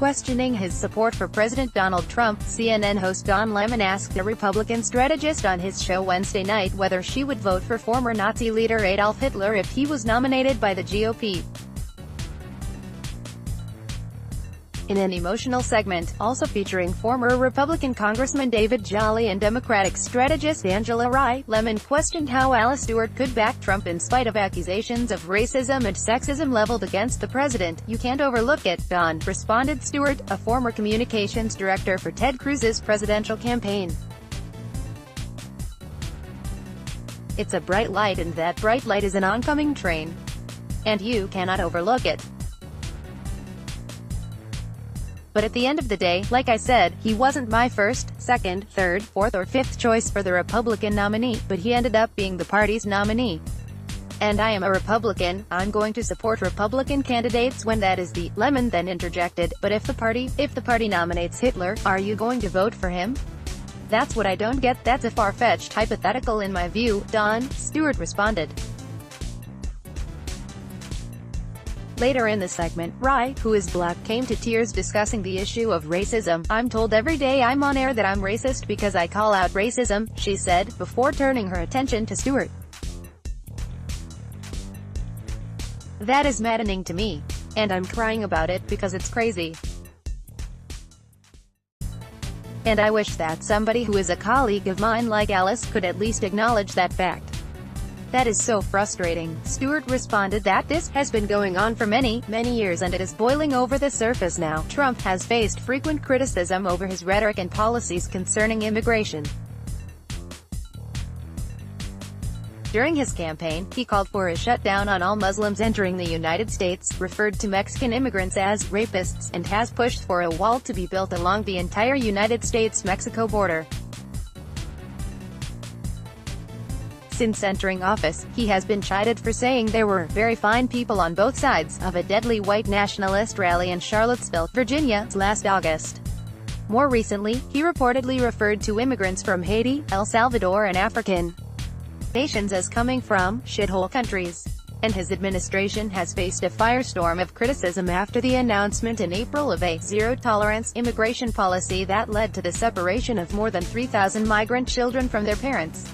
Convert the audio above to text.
questioning his support for President Donald Trump. CNN host Don Lemon asked a Republican strategist on his show Wednesday night whether she would vote for former Nazi leader Adolf Hitler if he was nominated by the GOP. In an emotional segment, also featuring former Republican Congressman David Jolly and Democratic strategist Angela Rye, Lemon questioned how Alice Stewart could back Trump in spite of accusations of racism and sexism leveled against the president. "You can't overlook it," Don responded. Stewart, a former communications director for Ted Cruz's presidential campaign. "It's a bright light, and that bright light is an oncoming train. And you cannot overlook it. But at the end of the day, like I said, he wasn't my first, second, third, fourth or fifth choice for the Republican nominee, but he ended up being the party's nominee. And I am a Republican, I'm going to support Republican candidates when that is the..." Lemon then interjected, "But if the party nominates Hitler, are you going to vote for him? That's what I don't get. That's a far-fetched hypothetical in my view," Don Stewart responded. Later in the segment, Rye, who is black, came to tears discussing the issue of racism. "I'm told every day I'm on air that I'm racist because I call out racism," she said, before turning her attention to Stewart. "That is maddening to me. And I'm crying about it because it's crazy. And I wish that somebody who is a colleague of mine like Alice could at least acknowledge that fact. That is so frustrating." Stewart responded that this has been going on for many, many years and it is boiling over the surface now. Trump has faced frequent criticism over his rhetoric and policies concerning immigration. During his campaign, he called for a shutdown on all Muslims entering the United States, referred to Mexican immigrants as rapists, and has pushed for a wall to be built along the entire United States-Mexico border. Since entering office, he has been chided for saying there were very fine people on both sides of a deadly white nationalist rally in Charlottesville, Virginia, last August. More recently, he reportedly referred to immigrants from Haiti, El Salvador and African nations as coming from shithole countries. And his administration has faced a firestorm of criticism after the announcement in April of a zero-tolerance immigration policy that led to the separation of more than 3,000 migrant children from their parents.